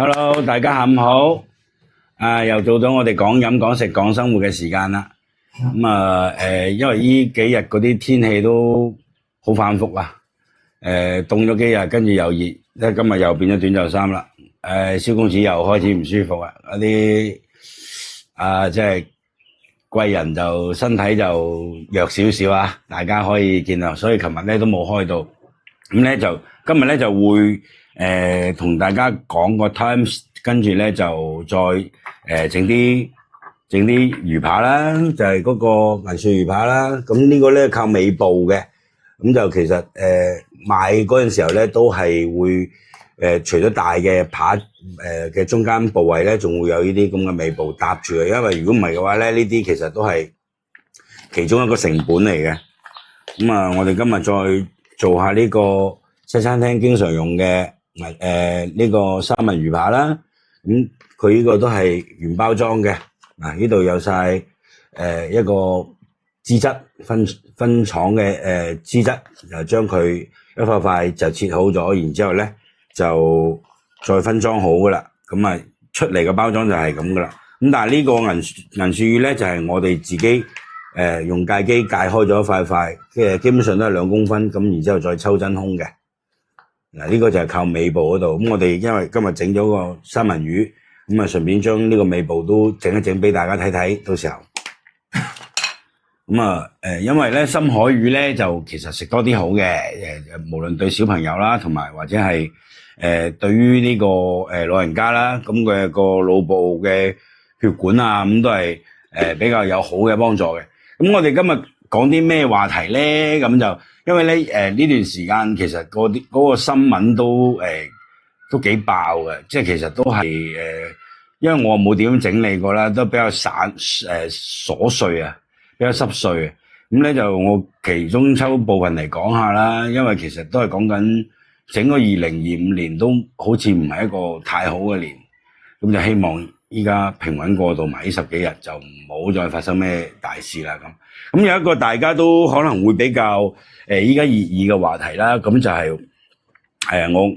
Hello，大家下午好。又到咗我哋講飲講食講生活嘅時間啦。因為呢幾日嗰啲天氣都好反覆啊。凍咗幾日，跟住又熱，即係今日又變咗短袖衫啦。蕭公子又開始唔舒服啦。嗰啲即係貴人就身體就弱少少啊，大家可以見到。所以琴日咧都冇開到，咁咧就今日咧就會同大家講個 Times， 跟住咧就再整啲魚扒啦，就係嗰個銀鱈魚扒啦。咁呢個咧靠尾部嘅，咁就其實買嗰陣時候咧都係會除咗大嘅扒嘅中間部位咧，仲會有呢啲咁嘅尾部搭住嘅，因為如果唔係嘅話咧，呢啲其實都係其中一個成本嚟嘅。我哋今日再做下呢個西餐廳經常用嘅呢個三文魚扒啦。咁佢呢個都係原包裝嘅。呢度有晒一個脂質分廠嘅脂質，就將佢一塊塊就切好咗，然之後咧就再分裝好噶啦。咁出嚟嘅包裝就係咁噶啦。咁但係呢個銀鱈魚咧就係我哋自己用戒機戒開咗一塊塊，基本上都係2公分，咁然之後再抽真空嘅。呢個就係靠尾部嗰度。咁我哋因為今日整咗個三文魚，順便將呢個尾部都整一整俾大家睇睇，到時候因為咧深海魚咧就其實食多啲好嘅，無論對小朋友啦，同埋或者係對於呢個老人家啦，咁佢個腦部嘅血管啊，咁都係比較有好嘅幫助嘅。咁我哋今日講啲咩話題咧？咁就因為咧呢段時間其實嗰個新聞都幾爆嘅，即係其實都係因為我冇點樣整理過啦，都比較瑣碎啊，比較濕碎。咁咧就我其中抽部分嚟講下啦，因為其實都係講緊整個2025年都好似唔係一個太好嘅年，咁就希望依家平穩過渡埋呢10幾日，就唔好再發生咩大事啦。咁有一個大家都可能會比較依家熱議嘅話題啦，咁就係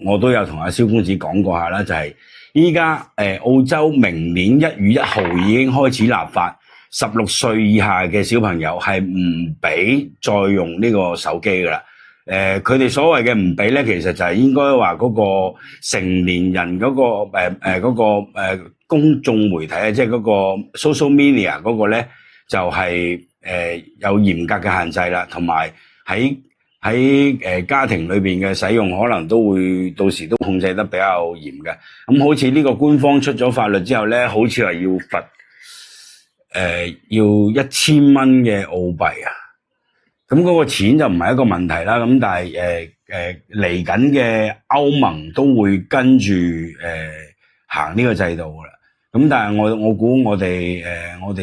我都有同阿蕭公子講過下啦，就係依家澳洲明年1月1號已經開始立法，16歲以下嘅小朋友係唔俾再用呢個手機噶啦。佢哋所謂嘅唔俾咧，其實就係應該話嗰個成年人嗰個公眾媒體啊，即係嗰個 social media 嗰個咧，就係有嚴格嘅限制啦，同埋喺家庭裏邊嘅使用，可能都會到時都控制得比較嚴嘅。咁好似呢個官方出咗法律之後咧，好似係要罰要1000蚊嘅澳幣啊。咁嗰個錢就唔係一個問題啦。咁但係嚟緊嘅歐盟都會跟住行呢個制度噶啦。咁但係我估我哋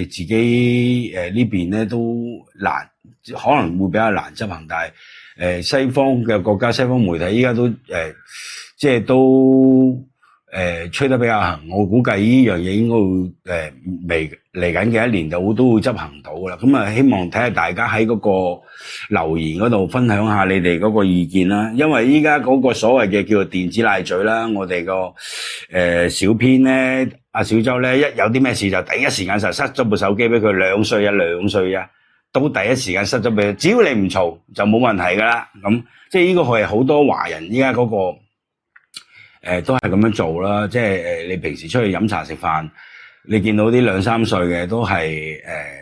自己呢邊咧都難，可能會比較難執行。但係西方嘅國家、西方媒體依家都即係都吹得比較行。我估計呢樣嘢應該會嚟緊嘅1年都會執行到噶啦。咁希望睇下大家喺嗰個留言嗰度分享下你哋嗰個意見啦。因為依家嗰個所謂嘅叫做電子奶嘴啦，我哋個小編咧，阿小周咧，一有啲咩事就第一時間就塞咗部手機俾佢，2歲啊，都第一時間塞咗俾佢。只要你唔嘈就冇問題噶啦。咁即係呢個係好多華人依家嗰個都係咁樣做啦。即係你平時出去飲茶食飯，你見到啲2、3歲嘅都係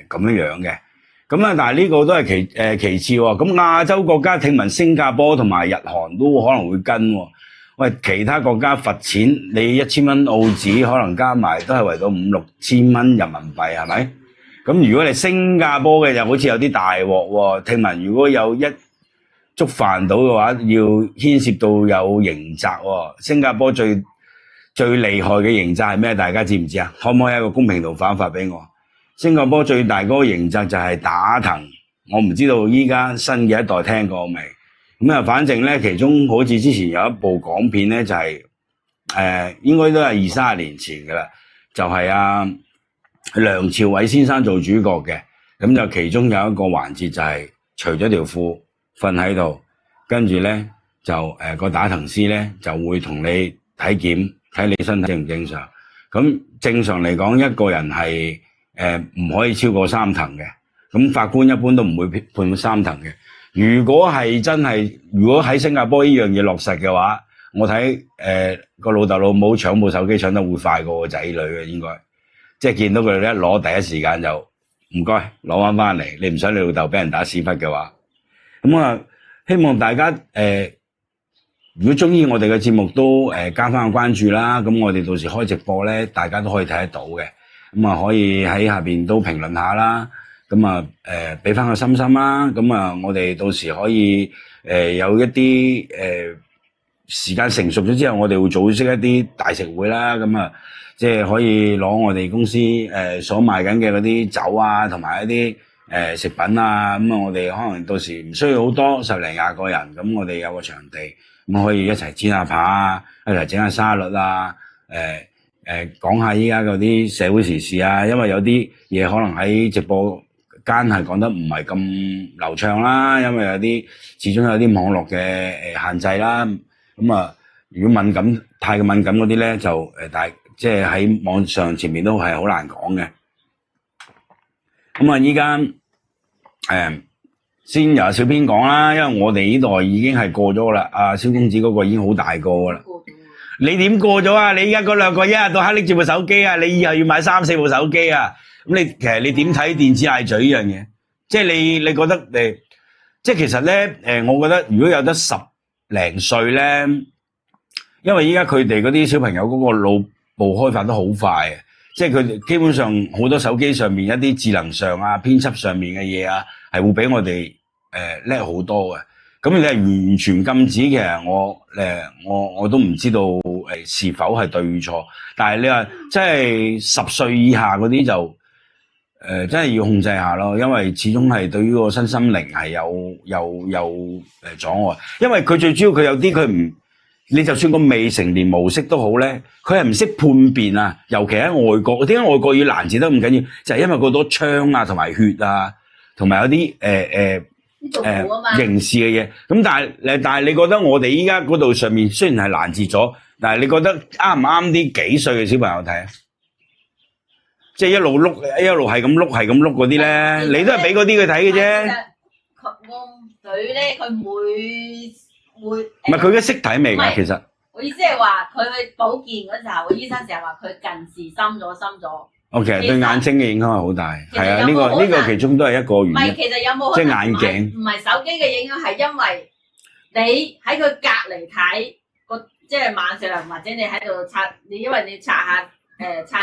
咁樣嘅。但係呢個都係其次喎。咁亞洲國家聽聞新加坡同埋日韓都可能會跟喎。喂，其他國家罰錢，你1000蚊澳紙可能加埋都係為到5、6千蚊人民幣，係咪？咁如果你新加坡嘅就好似有啲大鑊喎。聽聞如果有一觸犯到嘅話，要牽涉到有刑責喎。新加坡最厲害嘅刑責係咩？大家知唔知啊？可唔可以喺個公屏度發俾我？新加坡最大嗰個刑責就係打藤。我唔知道依家新嘅一代聽過未？反正咧，其中好似之前有一部港片咧，就係應該都係20、30年前噶啦，就係梁朝偉先生做主角嘅。咁就其中有一個環節就係除咗條褲瞓喺度，跟住咧就個打藤師咧就會同你體檢，睇你身體正唔正常。咁正常嚟講，一個人係唔可以超過3層嘅。咁法官一般都唔會判3層嘅。如果係真係，如果喺新加坡呢樣嘢落實嘅話，我睇個老豆老母搶部手機搶得會快過個仔女嘅，應該。即係見到佢一攞，第一時間就唔該攞翻嚟。你唔想你老豆俾人打屎忽嘅話，咁啊，希望大家如果中意我哋嘅節目都加翻個關注啦。咁我哋到時開直播咧，大家都可以睇得到嘅。咁啊，可以喺下邊都評論下啦。咁啊，俾翻個心心啦。咁啊，我哋到時可以有一啲時間成熟咗之後，我哋會組織一啲大食會啦。咁啊，即係可以攞我哋公司所賣緊嘅嗰啲酒啊，同埋一啲食品啊。咁啊，我哋可能到時唔需要好多，10零20個人。咁我哋有個場地。咁可以一齊煎下扒啊，一齊整下沙律啊，講下依家嗰啲社會時事啊，因為有啲嘢可能喺直播間係講得唔係咁流暢啦，因為有啲始終有啲網絡嘅限制啦。咁啊，如果太過敏感嗰啲咧，就即係喺網上前面都係好難講嘅。咁啊，依家先由小編講啦，因為我哋呢代已經係過咗啦。阿蕭公子嗰個已經好大個噶啦。你點過咗啊？你而家嗰兩個一日到黑拎住部手機啊！你以後要買3、4部手機啊！咁其實你點睇電子奶嘴呢樣嘢？即係你覺得即係其實咧我覺得如果有得10零歲咧，因為依家佢哋嗰啲小朋友嗰個腦部開發都好快啊！即係佢哋基本上好多手機上面一啲智能上啊、編輯上面嘅嘢啊，係會比我哋叻好多嘅。咁你係完全禁止，其實我都唔知道是否係對與錯。但係你話即係10歲以下嗰啲就真係要控制下咯，因為始終係對於個身心靈係有阻礙。因為佢最主要佢有啲佢唔。你就算個未成年模式都好咧，佢係唔識判別啊！尤其喺外國，點解外國要攔截得咁緊要？就係因為好多槍啊，同埋血啊，同埋有啲刑事嘅嘢。咁但係你覺得我哋依家嗰度上面雖然係攔截咗，但係你覺得啱唔啱啲幾歲嘅小朋友睇啊？即係一路碌，一路係咁碌嗰啲咧，你都係俾嗰啲佢睇嘅啫。佢咧，佢會唔係佢嘅識睇未㗎？其實我意思係話佢去保健嗰時候，個醫生成日話佢近視深咗。OK， 對眼睛嘅影響係好大，係啊，呢個其中都係一個原因。唔係，其實有冇可能？即係眼鏡唔係手機嘅影響，係因為你喺佢隔離睇個，即係晚上或者你喺度刷，因為你刷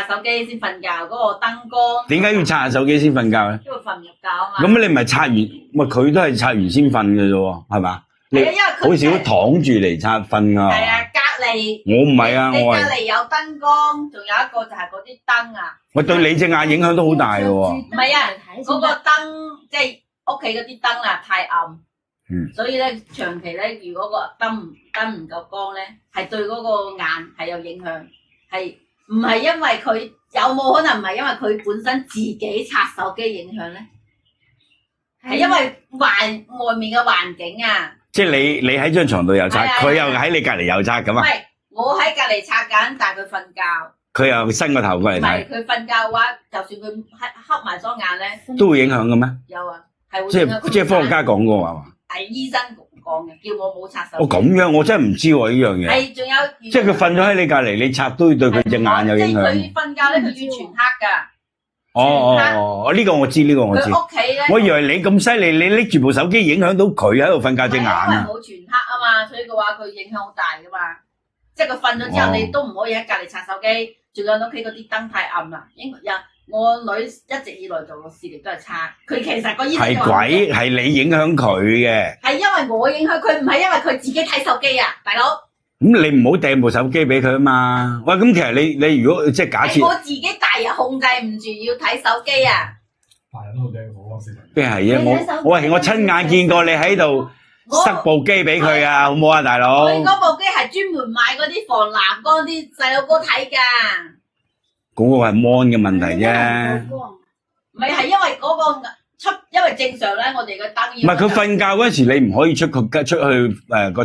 手機先瞓覺嗰個燈光。點解要刷下手機先瞓覺咧？因為瞓唔入覺啊嘛。咁你唔係刷完，佢都係刷完先瞓嘅啫喎，係嘛？係啊，因為佢好少躺住嚟刷瞓啊。係啊，隔離我唔係啊，你隔離有燈光，仲有一個就係嗰啲燈啊。喂，對你隻眼影響都好大嘅喎。唔係啊，嗰個燈即係屋企嗰啲燈啊太暗，所以咧長期咧，如果個燈唔夠光咧，係對嗰個眼係有影響。係唔係因為佢有冇可能唔係因為佢本身自己刷手機影響咧？係因為外面嘅環境啊。即係你喺張床度又刷，佢又喺你隔離又刷咁啊？唔係，我喺隔離刷緊，但係佢瞓覺。佢又伸個頭過嚟睇。唔係，佢瞓覺嘅話，就算佢黑埋雙眼咧，都會影響嘅咩？有啊，係會。即係科學家講過係嘛？係醫生講嘅，叫我冇刷手機。哦，咁樣我真係唔知喎呢樣嘢。係，仲有。即係佢瞓咗喺你隔離，你刷都會對佢隻眼有影響。即係佢瞓覺咧，佢要全黑㗎。呢個我知，佢屋企咧，我以為你咁犀利，你拎住部手機影響到佢喺度瞓覺隻眼啊！因為冇全黑啊嘛，所以嘅話佢影響好大噶嘛。即係佢瞓咗之後，你都唔可以喺隔離刷手機，仲有屋企嗰啲燈太暗啦。我女一直以來做個視力都係差，佢其實個醫生係鬼，係你影響佢嘅。係因為我影響佢，唔係因為佢自己睇手機啊，大佬。咁你唔好掟部手機俾佢啊嘛！喂，咁其實你如果即係假設，我自己大人控制唔住要睇手機啊！大人都掟我先。邊係啊？我親眼見過你喺度塞部機俾佢啊，好唔好啊，大佬？佢嗰部機係專門買嗰啲防藍光啲細路哥睇㗎。嗰個係 mon 嘅問題啫。唔係，係因為嗰個因為正常咧，我哋個燈唔係佢瞓覺嗰陣時，你唔可以出去個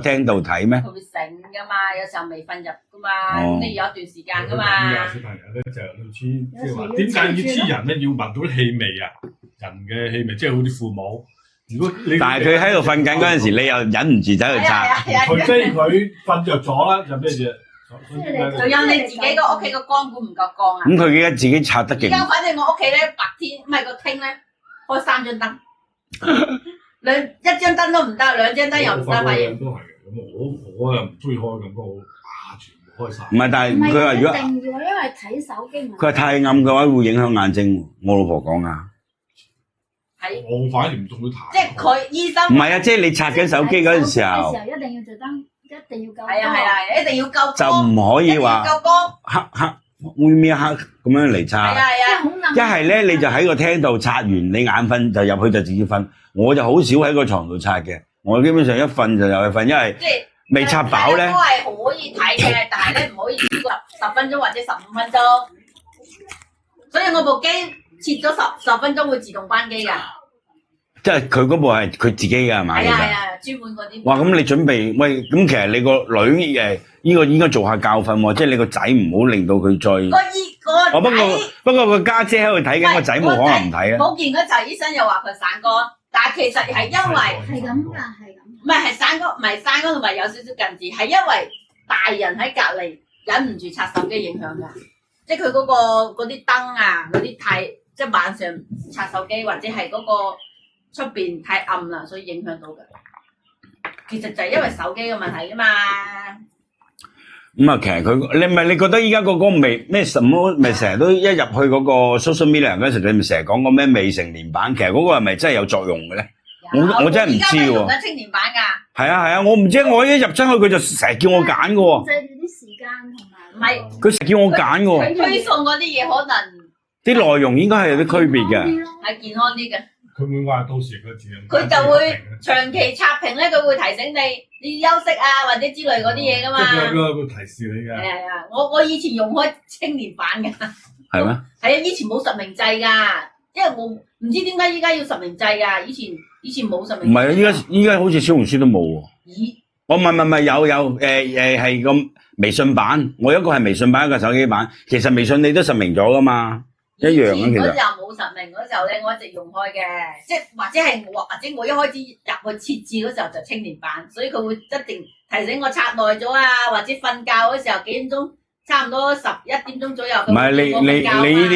廳度睇咩？佢會醒噶嘛，有時候未瞓入噶嘛，咁你有一段時間噶嘛。小朋友咧就類似即係話，點解要黐人咧？要聞到啲氣味啊，人嘅氣味，即係好似父母。如果你但係佢喺度瞓緊嗰陣時，你又忍唔住走去擦。除非佢瞓着咗啦，就咩嘢？仲有你自己個屋企個光管唔夠光啊！咁佢而家自己擦得勁而。家反正我屋企咧白天唔係個廳咧開3張燈，一張燈都唔得，2張燈又唔得，反而都係嘅。咁我又唔中意開咁多，全部開晒。唔係，但係佢話如果一定要，因為睇手機。佢話太暗嘅話會影響眼睛。我老婆講啊。我反而唔中意睇。即係佢醫生唔係啊，即係你擦緊手機嗰陣時候，一定要着燈，一定要夠光。係啊，一定要夠光，就唔可以話夠光，黑會咩黑咁樣嚟擦。係啊。一係咧你就喺個廳度擦完，你眼瞓就入去就直接瞓。我就好少喺個床度擦嘅，我基本上一瞓就入去瞓，因為未擦飽咧。都係可以睇嘅，但係咧唔可以超過10分鐘或者15分鐘。所以我部機切咗10分鐘會自動關機㗎。即係佢嗰部係佢自己嘅係咪？係啊，專門嗰啲。哇！咁你準備喂，咁其實你個女呢個應該做下教訓喎，即係你個仔唔好令到佢再。不過個家姐喺度睇緊，個仔冇可能唔睇啊。保健嗰陣醫生又話佢散乾，但係其實係因為係咁㗎，係咁。唔係散乾，唔係散乾同埋有少少近視，係因為大人喺隔離忍唔住刷手機影響㗎。即係佢嗰啲燈啊，嗰啲太即係晚上刷手機或者係嗰個出邊太暗啦，所以影響到㗎。其實就係因為手機嘅問題㗎嘛。咁啊，其實你覺得依家嗰個未咩什麼咪成日都一入去嗰個 social media 嗰陣時，你咪成日講個咩未成年版，其實嗰個係咪真係有作用嘅咧？我真係唔知喎。而家咪用緊青年版㗎。係啊，我唔知，我一入親去佢就成日叫我揀嘅喎。制住啲時間同埋。唔係。佢成日叫我揀嘅喎。佢推送嗰啲嘢可能。啲內容應該係有啲區別嘅。係健康啲嘅。佢會話到時佢自佢就會長期刷屏咧，佢會提醒你要休息啊，或者之類嗰啲嘢噶嘛。即係佢會提示你㗎。係啊，我以前用開青年版㗎。係咩？係啊，以前冇實名制㗎，因為我唔知點解依家要實名制㗎。以前冇實名制。唔係啊，依家好似小紅書都冇喎。咦？我唔係有係個微信版，我一個係微信版，一個手機版。其實微信你都實名咗㗎嘛。一樣啊，其實。嗰時候冇實名嗰時候咧，我一直用開嘅，即係或者我一開始入去設置嗰時候就青年版，所以佢會一定提醒我刷耐咗啊，或者瞓覺嗰時候幾點鐘，差唔多11點鐘左右。唔係你呢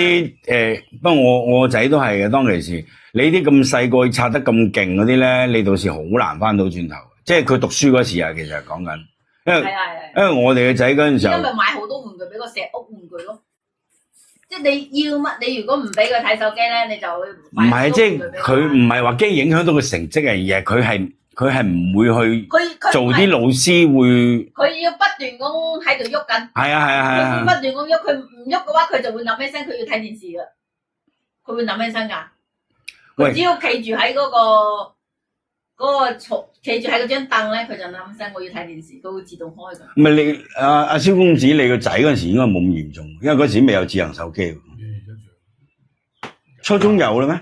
啲不過我仔都係嘅，當其時你啲咁細個刷得咁勁嗰啲咧，你到時好難翻到轉頭。即係佢讀書嗰時啊，其實講緊，因為我哋嘅仔嗰陣時候，因為買好多玩具俾個石屋玩具咯。即係你要乜？你如果唔俾佢睇手機咧，你就會唔係，即係佢唔係話驚影響到佢成績啊，而係佢係唔會去做啲老師會。佢要不斷咁喺度喐緊。係啊。不斷咁喐，佢唔喐嘅話，佢就會諗起身，佢要睇電視噶。佢會諗起身㗎。佢只要企住喺嗰個企住喺嗰張凳咧，佢就諗起身，我要睇電視，佢會自動開㗎。唔係你阿蕭公子，你個仔嗰陣時應該冇咁嚴重，因為嗰時未有智能手機。初中有啦咩？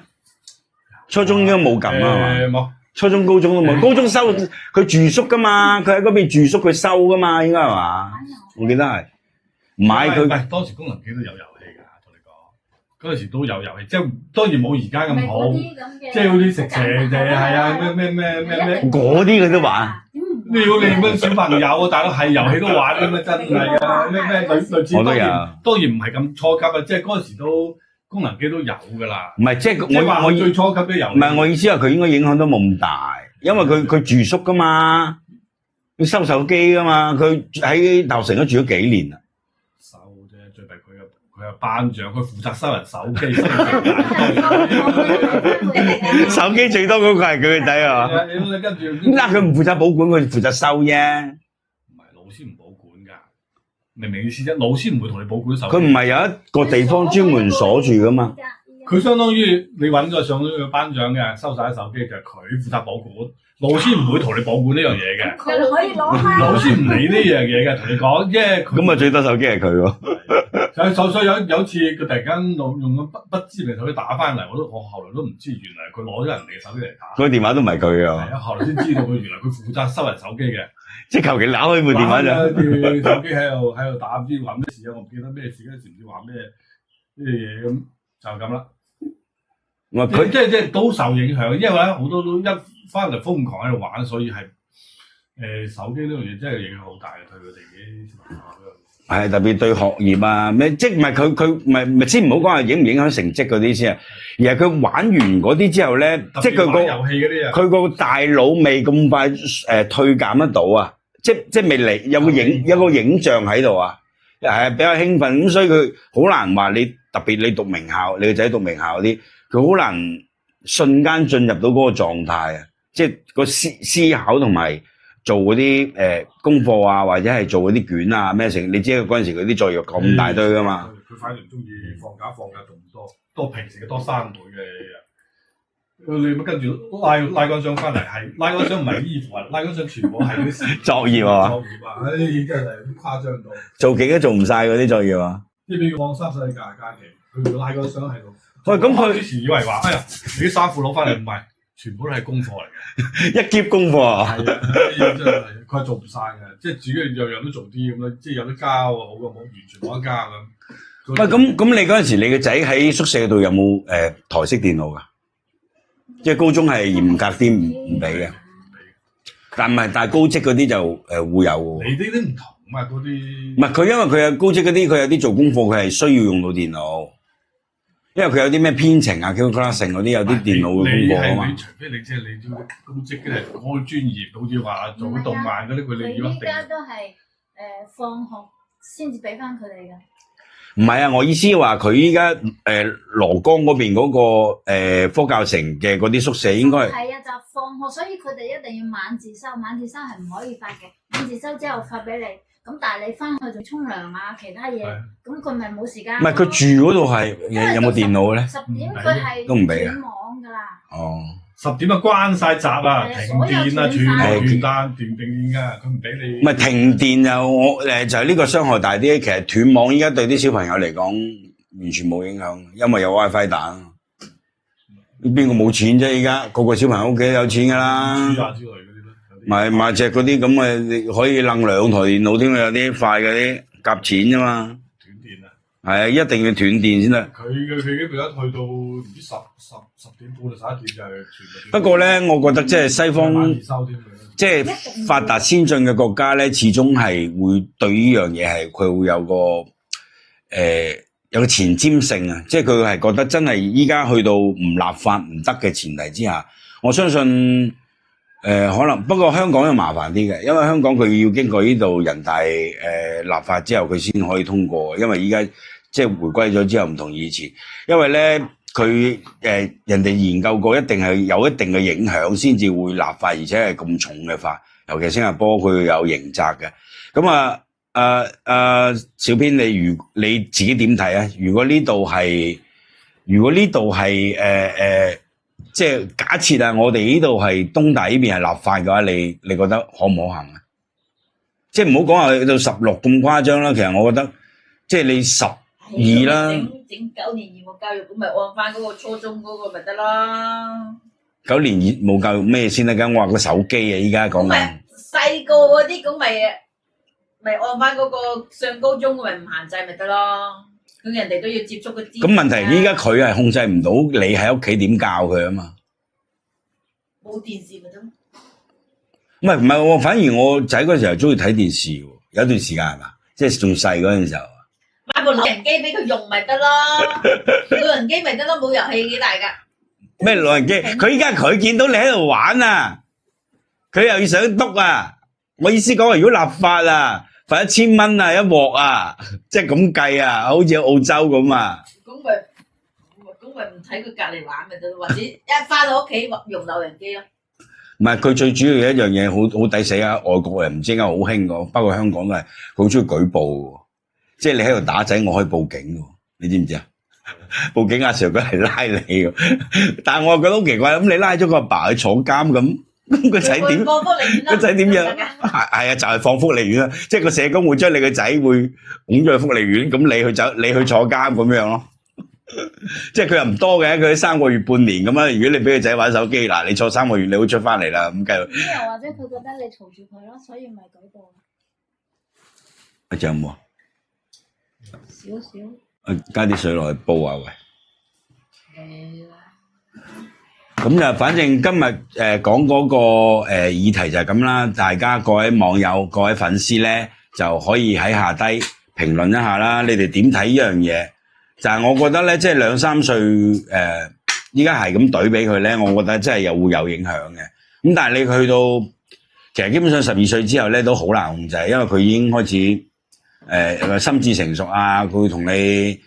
初中應該冇咁啊嘛。初中、高中都冇，高中收佢住宿㗎嘛，佢喺嗰邊住宿佢收㗎嘛，應該係嘛？我記得係買佢。唔係當時功能機都有遊戲㗎，同你講嗰陣時都有遊戲，即係當然冇而家咁好，即係嗰啲食蛇仔係啊咩嗰啲佢都玩。你乜小朋友大佬係遊戲都玩㗎嘛，真係啊咩類似。我都有。當然唔係咁初級啊，即係嗰陣時都。功能機都有㗎啦，唔係即係我最初級都有。唔係我意思係佢應該影響都冇咁大，因為佢住宿㗎嘛，佢收手機㗎嘛，佢喺大學城都住咗幾年啦。收啫，最弊佢係班長，佢負責收人手機。手機最多嗰個係佢個仔啊！跟住佢唔負責保管，佢負責收啫。唔係老師唔保管㗎。明明意思啫，老師唔會同你保管手機。佢唔係有一個地方專門鎖住噶嘛？佢相當於你揾咗上咗個班長嘅，收晒啲手機就係佢負責保管，老師唔會同你保管呢樣嘢嘅。佢可以攞開。老師唔理呢樣嘢嘅，同你講，即係咁啊，最多手機係佢喎。所以有次佢突然間用咗不知名手機打翻嚟，我後來都唔知，原來佢攞咗人哋嘅手機嚟打。個電話都唔係佢係啊，啊，後來先知道佢原來佢負責收人手機嘅。即係求其揦開部電話就。攞手機喺度打，唔知話咩事啊？我唔記得咩事嗰陣時，唔知話咩嘢咁，就咁啦。佢即係都受影響，因為咧好多都一翻嚟瘋狂喺度玩，所以係手機呢樣嘢真係影響好大嘅，對佢哋啲小朋友嗰度。係特別對學業啊咩，即係唔係佢唔係先唔好講係影唔影響成績嗰啲先啊，而係佢玩完嗰啲之後咧，即係佢個遊戲嗰啲啊，佢個大腦未咁快退減得到啊，即係未嚟有個影像喺度啊，係比較興奮咁，所以佢好難話你特別你讀名校，你個仔讀名校嗰啲，佢好難瞬間進入到嗰個狀態啊，即係個思考同埋。做嗰啲功課啊，或者係做嗰啲卷啊咩成，你知佢嗰陣時佢啲作業咁大堆噶嘛。佢反而唔中意放假仲多平時嘅多3倍嘅。你乜跟住拉嗰張翻嚟係拉嗰張唔係衣服啊，拉嗰張全部係啲作業啊。作業啊，真係誇張到。做極都做唔晒嗰啲作業啊。呢邊放3世假期，佢拉嗰張喺度。喂，咁佢之前以為話，哎呀，你啲衫褲攞翻嚟唔係。全部都係功課嚟嘅，一劫功課啊！係啊，真係佢係做唔晒嘅，即係自己樣樣都做啲咁樣，即係有得加喎，好過冇完全冇得加咁。喂，咁你嗰陣時，你個仔喺宿舍度有冇台式電腦㗎？即係高中係嚴格啲唔俾嘅，但係高職嗰啲就會有喎。你呢啲唔同啊，嗰啲唔係佢，因為佢有高職嗰啲，佢有啲做功課，佢係需要用到電腦。因為佢有啲咩編程啊、calculation 嗰啲有啲電腦嘅功課啊嘛。除非你即係你啲高職嘅係開專業，好似話做啲動漫嗰啲，佢哋要一定。依家都係放學先至俾翻佢哋嘅。唔係啊，我意思話佢依家羅江嗰邊嗰個科教城嘅嗰啲宿舍應該係。係啊，就放學，所以佢哋一定要晚自修，晚自修係唔可以發嘅。晚自修之後發俾你。咁但係你翻去做沖涼啊，其他嘢，咁佢咪冇時間。唔係佢住嗰度係有冇電腦咧？10點佢係都唔俾啊，斷網㗎啦。哦，10點啊關晒閘啊，停電啊，斷電㗎，佢唔俾你。唔係停電就係呢個傷害大啲。其實斷網依家對啲小朋友嚟講完全冇影響，因為有 WiFi 打。邊個冇錢啫？依家個個小朋友屋企都有錢㗎啦。之類嗰啲咯。買隻嗰啲咁嘅，你可以掹2台電腦添，有啲快嗰啲夾錢啫嘛。斷電啊！係啊，一定要斷電先得。佢基本上去到唔知10點半到11點就係全部。不過咧，我覺得即係西方，即係發達先進嘅國家咧，始終係會對呢樣嘢係佢會有個前瞻性啊！即係佢係覺得真係依家去到唔立法唔得嘅前提之下，我相信。可能不過香港又麻煩啲嘅，因為香港佢要經過呢度人大立法之後，佢先可以通過。因為依家即係回歸咗之後唔同以前，因為咧佢人哋研究過，一定係有一定嘅影響先至會立法，而且係咁重嘅法。尤其新加坡佢有刑責嘅。咁小編你自己點睇啊？如果呢度係即係假設啊，我哋呢度係東大呢邊係立法嘅話，你覺得可唔可行啊？即係唔好講話去到16咁誇張啦。其實我覺得即係你12啦，整9年義務教育咁咪按翻嗰個初中嗰個咪得啦。9年義務教育咩先得㗎？我話個手機啊，依家講緊細個嗰啲咁咪按翻嗰個上高中咪唔限制咪得咯。咁人哋都要接觸個資。咁問題依家佢係控制唔到你喺屋企點教佢啊嘛？冇電視咪得咯。唔係我反而我仔嗰時候中意睇電視喎，有段時間係嘛？即係仲細嗰陣時候。買部老人機俾佢用咪得咯，老人機咪得咯，冇遊戲幾大㗎。咩老人機？佢依家佢見到你喺度玩啊，佢又要想篤啊！我意思講話，如果立法啊，罰1000蚊啊，一鑊啊，即係咁計啊，好似澳洲咁啊。咁咪唔睇佢隔離玩咪得咯，或者一翻到屋企用老人機咯。唔係，佢最主要嘅一樣嘢好抵死啊！外國人唔知點解好興㗎，包括香港都係好中意舉報喎。即係你喺度打仔，我可以報警喎，你知唔知啊？報警阿 Sir 佢係拉你嘅，但係我又覺得好奇怪，咁你拉咗個阿爸去坐監咁咁個仔點？放福利院啦，個仔點樣？係啊，就係放福利院啦，即係個社工會將你個仔會拱咗去福利院，咁你去坐監咁樣咯。即係佢又唔多嘅，佢3個月半年咁樣。如果你俾個仔玩手機，嗱，你坐3個月，你會出翻嚟啦。咁繼續。咁又或者佢覺得你嘈住佢咯，所以咪舉報。仲有冇啊？少少。加啲水落去煲啊喂！係啦。咁就反正今日講嗰個議題就係咁啦，大家各位網友、各位粉絲咧就可以喺下低評論一下啦。你哋點睇呢樣嘢？就係我覺得咧，即係2、3歲依家係咁懟俾佢咧，我覺得真係又會有影響嘅。咁但係你去到其實基本上12歲之後咧，都好難控制，因為佢已經開始心智成熟啊，佢會同你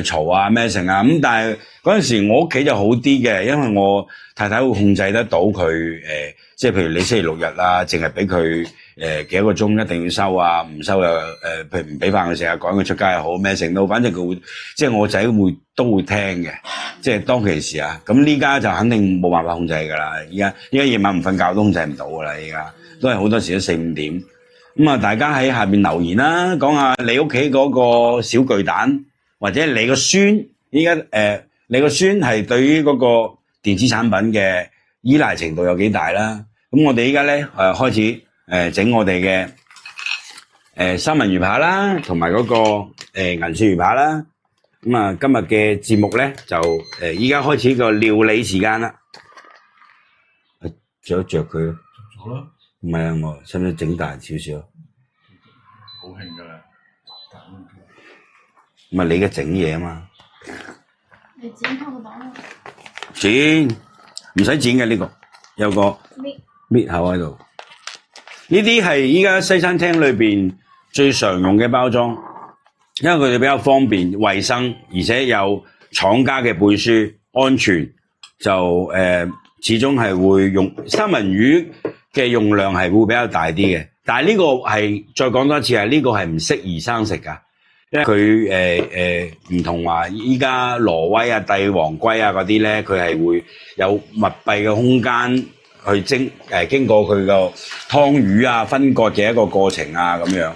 嘈啊咩成啊。咁但係嗰陣時我屋企就好啲嘅，因為我太太會控制得到佢即係譬如你星期6日啊，淨係俾佢幾多個鐘一定要收啊，唔收又譬如唔俾飯佢食啊，趕佢出街又好咩成都，反正佢會即係我仔都會聽嘅，即係當其時啊。咁呢家就肯定冇辦法控制㗎啦。依家夜晚唔瞓覺都控制唔到㗎啦。依家都係好多時都4、5點。咁啊，大家喺下邊留言啦，講下你屋企嗰個小巨蛋，或者你個孫依家你個孫係對於嗰個電子產品嘅依賴程度有幾大啦？咁我哋依家咧開始整我哋嘅三文魚扒啦，同埋嗰個銀鱈魚扒啦。咁啊，今日嘅節目咧就依家開始個料理時間啦。着一着佢咯。咗啦。唔係啊，我使唔使整大少少？好興㗎啦。唔係你嘅整嘢啊嘛。你剪開個檔咯。剪，唔使剪嘅呢個，有個搣口喺度。呢啲係依家西餐廳裏邊最常用嘅包裝，因為佢哋比較方便、衛生，而且有廠家嘅背書，安全就始終係會用三文魚嘅用量係會比較大啲嘅。但係呢個係再講多一次係呢個係唔適宜生食㗎。因為佢唔同話依家挪威啊、帝王龜啊嗰啲咧，佢係會有密閉嘅空間去經過佢個湯魚啊分割嘅一個過程啊咁樣，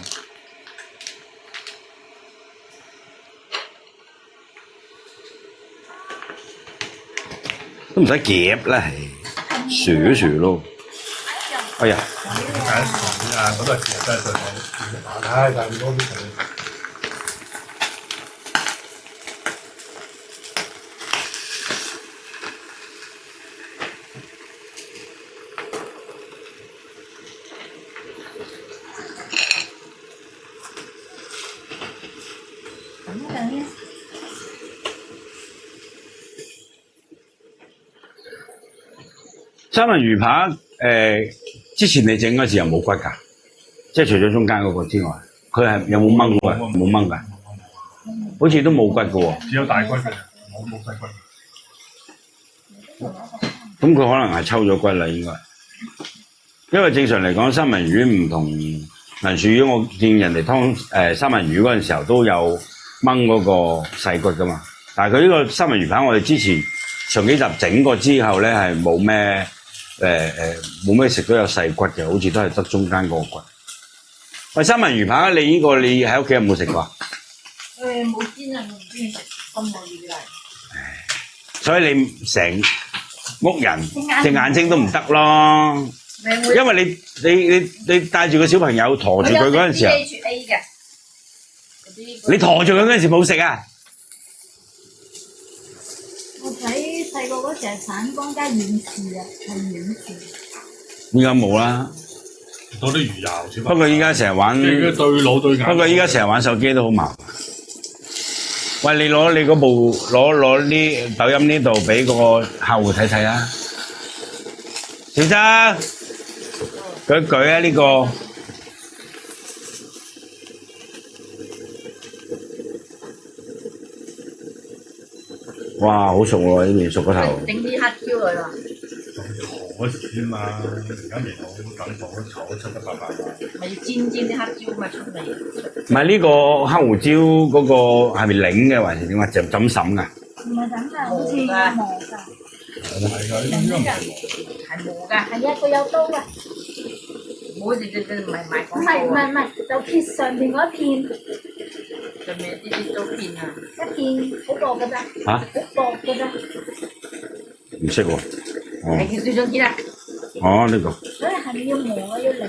都唔使夾啦，係薯咯。哎呀！點解薯啊？嗰度其實真係對我，唉，但係多啲佢。三文魚扒之前你整嗰時有冇骨㗎？即係除咗中間嗰個之外，佢係有冇掹㗎？冇掹㗎，好似都冇骨㗎喎。只有大骨嘅，冇細骨。咁佢可能係抽咗骨啦，應該。因為正常嚟講，三文魚唔同銀鱈魚，我見人哋劏三文魚嗰陣時候都有掹嗰個細骨㗎嘛。但係佢呢個三文魚扒，我哋之前上幾集整過之後咧，係冇咩冇咩食到有細骨嘅，好似都係得中間嗰個骨。喂，三文魚扒，你呢個你喺屋企有冇食過？冇煎啊，我唔中意食咁耐以嚟。所以你成屋人隻眼睛都唔得咯，因為你帶住個小朋友陀住佢嗰陣時候，你陀住佢嗰陣時冇食啊？我仔細個嗰時係散光加軟翅啊，係軟翅。依家冇啦，多啲魚油。不過依家成日玩，對腦對眼。不過依家成日玩手機都好麻煩。喂，你攞你嗰部攞呢抖音呢度俾個客戶睇睇啊，小生舉一舉啊呢個。哇，好熟喎！呢邊熟個頭。整啲黑椒佢啦。嗰時添嘛，而家未好等火炒得七七八八。咪要煎啲黑椒咪出味。唔係呢個黑胡椒嗰個係咪擰嘅還是點啊？就咁審㗎？唔係咁㗎，好似磨㗎。係㗎，應該係冇㗎，係啊，佢有刀㗎。冇直唔係賣廣唔告啊，係，就撇上邊嗰一片，上面啲刀片啊，一片好薄㗎咋，嚇好薄㗎咋。唔識喎。係叫水種片啊，哦，呢個所以係要磨啊，要擰。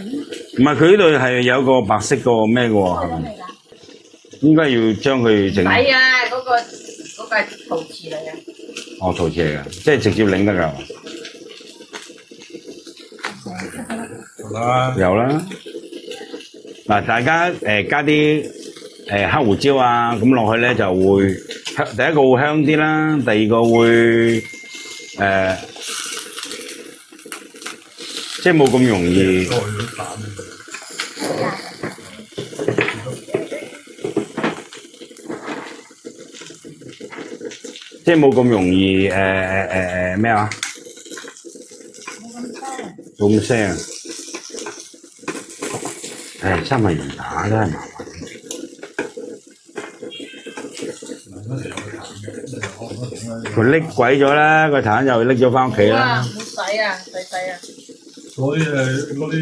唔係佢呢度係有個白色個咩嘅喎，開咗未㗎？應該要將佢整。係啊，嗰個係陶瓷嚟嘅。哦，陶瓷嚟㗎，即係直接擰得㗎。好啦，有啦。嗱，大家加啲黑胡椒啊，咁落去咧就會香。第一個會香啲啦，第二個會即係冇咁容易。再咗蛋。即係冇咁容易咩話？冇咁聲。三文魚打真係麻煩。佢拎鬼咗啦，個蛋又拎咗翻屋企啦。好洗啊，細啊，嗰啲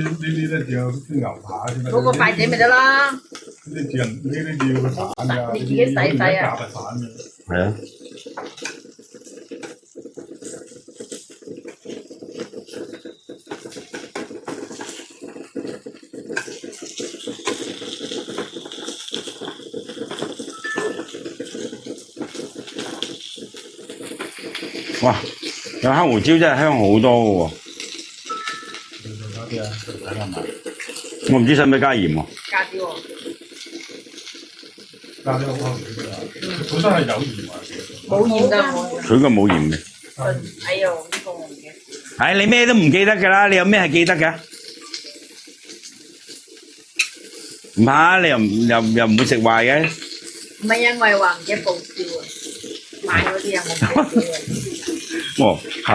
呢啲咧只有啲牛扒先得。攞個筷子咪得啦。呢啲要個散㗎，你自己洗啊。夾係散嘅。係啊。哇！有黑胡椒真係香好多嘅喎。我唔知使唔使加鹽喎。加啲喎。加啲黑胡椒啊！本身係有鹽啊。冇鹽㗎，佢應該冇鹽嘅。哎呦，呢個我唔記得。你咩都唔記得㗎啦，你有咩係記得㗎？唔怕，你又唔會食壞嘅。唔係因為話唔記得報銷啊，買嗰啲有冇報銷啊？哦，嚇。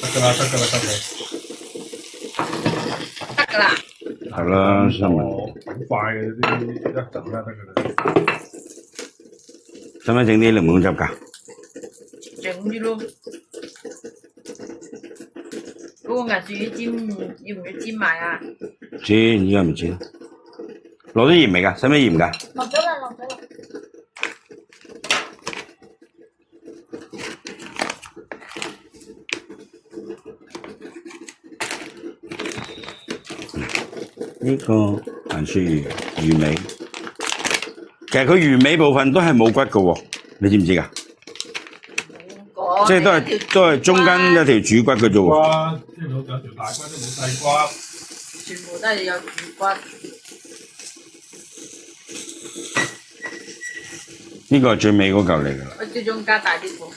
得㗎啦。得㗎啦。係啦，三文。好快嘅啲一陣啦，得㗎啦。使唔使整啲檸檬汁㗎？整啲咯。嗰個銀樹魚尖要唔要煎埋啊？煎，依家唔煎。落咗鹽未㗎？使唔使鹽㗎？落咗啦。呢個銀樹魚尾，其實佢魚尾部分都係冇骨嘅喎，你知唔知㗎？即係都係中間一條主骨嘅啫喎。瓜，即係有條大瓜都冇細瓜。全部都係有主骨。呢個係最尾嗰嚿嚟㗎啦。我最終加大啲喎。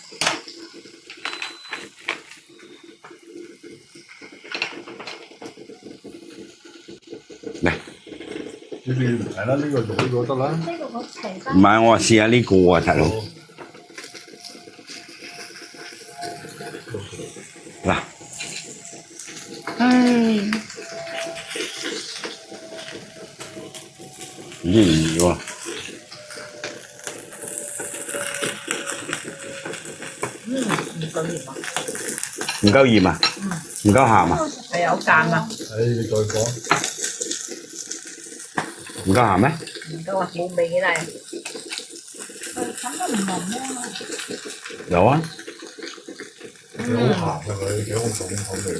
嚟，呢邊係啦，呢個得啦。呢個好齊唔係，我話試下呢個啊，大佬。嗱，咦喎，唔夠鹽啊？唔夠鹹啊？係有間啊？你再講。唔夠鹹咩？唔夠啊，冇味嘅啦。咁都唔濃咩？有啊。幾好鹹㗎佢，幾好重口味。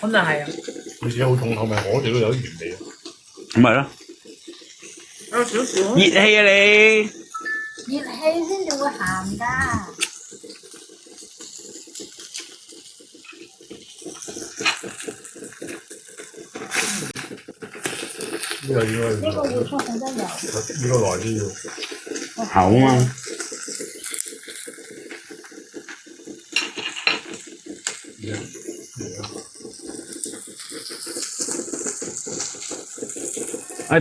可能係啊。你自己好重口味，我哋都有啲原味。咁咪咯。有少少。熱氣啊你！熱氣先至會鹹㗎。呢個應該。呢個要出好多油。呢個耐啲要。厚啊嘛。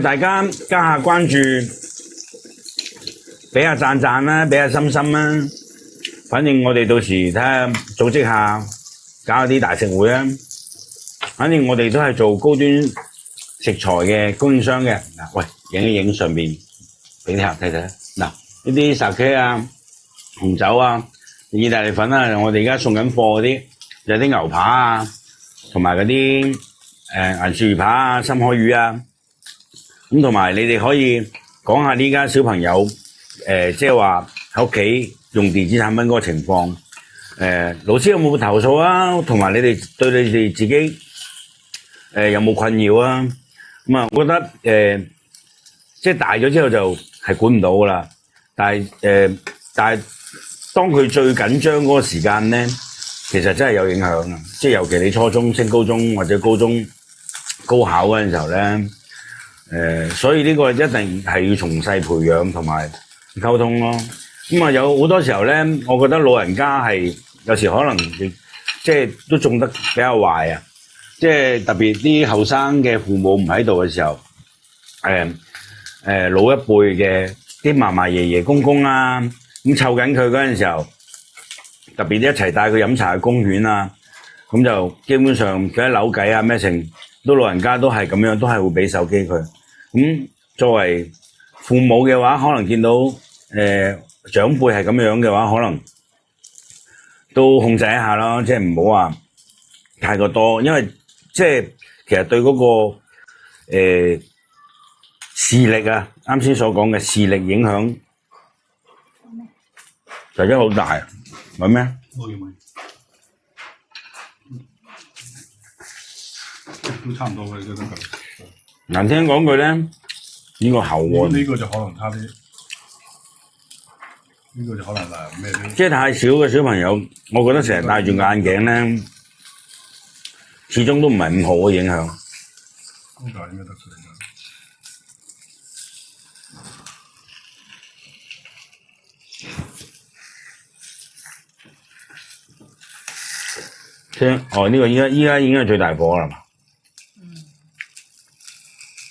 大家加下關注，俾下讚讚啦，俾下心心啦。反正我哋到時睇下組織下，搞下啲大食會啊。反正我哋都係做高端食材嘅供應商嘅。嗱，喂，影一影上邊俾啲客睇睇。嗱，呢啲 sake 啊，紅酒啊、意大利粉啊，我哋而家送緊貨嗰啲，有啲牛扒啊，同埋嗰啲銀鱈魚扒啊、深海魚啊。咁同埋你哋可以講下呢家小朋友即係話喺屋企用電子產品嗰個情況。老師有冇投訴啊？同埋你哋對你哋自己有冇困擾啊？咁啊，我覺得即係大咗之後就係管唔到噶啦。但係當佢最緊張嗰個時間咧，其實真係有影響啊！即係尤其你初中升高中或者高中高考嗰陣時候咧，所以呢個一定係要從細培養同埋溝通咯。咁啊，有好多時候咧，我覺得老人家係有時可能即係都種得比較壞啊！即係特別啲後生嘅父母唔喺度嘅時候，老一輩嘅啲嫲嫲爺爺公公啊，咁湊緊佢嗰陣時候，特別一齊帶佢飲茶去公園啊，咁就基本上佢一扭計啊咩成，都老人家都係咁樣，都係會俾手機佢。咁作為父母嘅話，可能見到長輩係咁樣嘅話，可能都控制一下咯，即係唔好話太過多，因為即係其實對嗰個視力啊，啱先所講嘅視力影響就真係好大。係咩？都差唔多嘅，都得㗎。難聽講句咧，呢個後喎。呢個就可能差啲。呢個就可能係咩啲？即係太少嘅小朋友，我覺得成日戴住眼鏡咧，始終都唔係咁好嘅影響。高價應該得出嚟㗎。呢個依家已經係最大火啦嘛。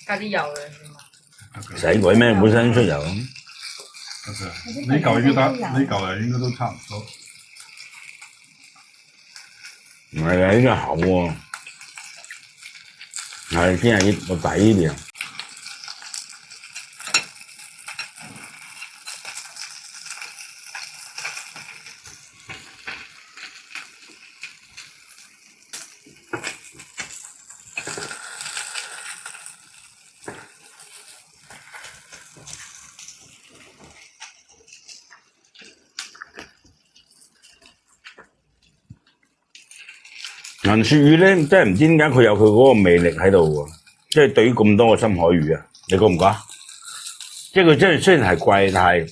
加啲油嘅。使鬼咩？本身出油。得㗎，呢嚿應該得，呢嚿係應該都差唔多。唔係啊，呢個厚喎，係先係個底呢邊。銀鱈魚咧，真係唔知點解佢有佢嗰個魅力喺度喎。即係對於咁多個深海魚啊，你覺唔覺？即係佢真係雖然係貴，但係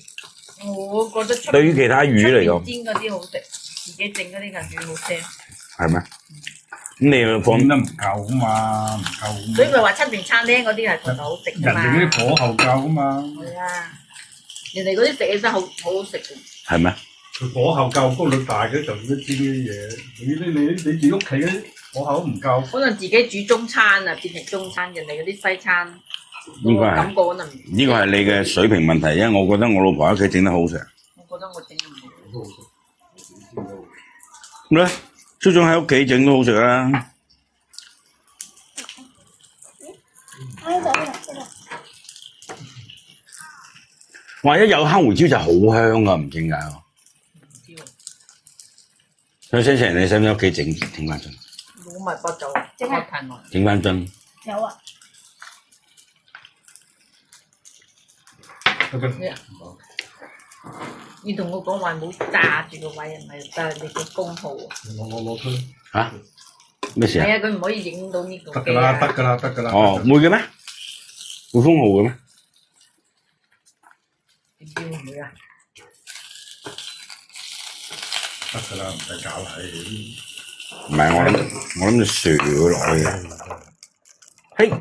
我覺得對於其他魚嚟講，煎嗰啲好食，自己整嗰啲銀魚好腥。係咩？咁你要放得唔夠啊嘛，唔夠。所以咪話出邊餐廳嗰啲係覺得好食㗎嘛。人哋嗰啲火候夠啊嘛。係啊，人哋嗰啲食起身好好食嘅。係咩？佢火候夠，功率大嘅就點都煎呢啲嘢。你自己屋企嗰啲火候都唔夠。可能自己煮中餐啊，變成中餐，人哋嗰啲西餐，應該係感覺可能呢個係你嘅水平問題，因為我覺得我老婆喺屋企整得好食。我覺得我整得唔好。咁咧，蘇總喺屋企整都好食啦。哇！一有黑胡椒就好香啊，唔知點解喎。想請人，你使唔使屋企整翻樽？我咪不做，整係太耐。整翻樽。有啊。你同我講話唔好炸住個位，唔係就係你個功耗。我攞出。嚇？咩事啊？係啊，佢唔可以影到呢個。得㗎啦，得㗎啦，得㗎啦。哦，會嘅咩？會封號嘅咩？會唔會啊？得㗎啦，唔使搞啦。唔係我諗住瀡佢落去嘅。嘿，係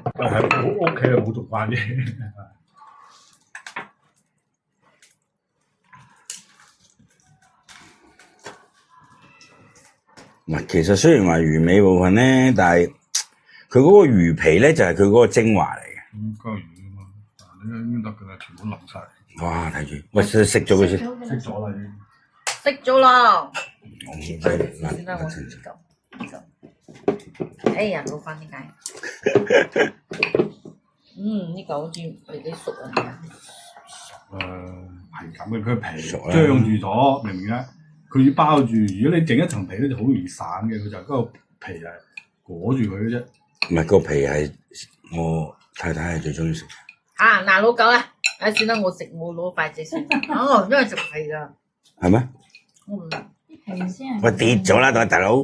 我屋企又冇做飯嘢。唔係，其實雖然話魚尾部分咧，但係佢嗰個魚皮咧就係佢嗰個精華嚟嘅。膠魚啊嘛，應該得㗎啦，全部淋晒。哇！睇住，喂，食咗佢先。熄咗啦已經。熄咗啦。我唔知嗱，點解我唔夠？哎呀，老闆點解？呢嚿好似未幾熟啊。係咁嘅，佢皮熟啦張住咗，明唔明啊？佢要包住，如果你整一層皮咧，就好容易散嘅，佢就嗰個皮係裹住佢嘅啫。唔係個皮係我太太係最中意食。嗱老狗啊，算啦，我食我攞筷子先，我唔中意食皮㗎。係咩？我唔啲皮先係。喂，跌咗啦，大佬！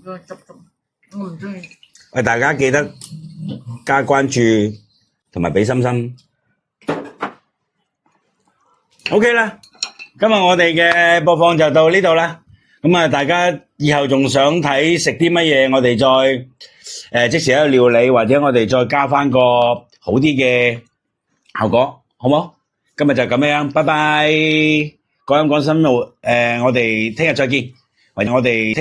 中意執執，我唔中意。喂，大家記得加關注同埋俾心心。OK 啦，今日我哋嘅播放就到呢度啦。咁啊，大家以後仲想睇食啲乜嘢，我哋再即時喺度料理，或者我哋再加翻個好啲嘅效果，好冇？今日就咁樣，拜拜。講心路，我哋聽日再見，或者我哋聽日。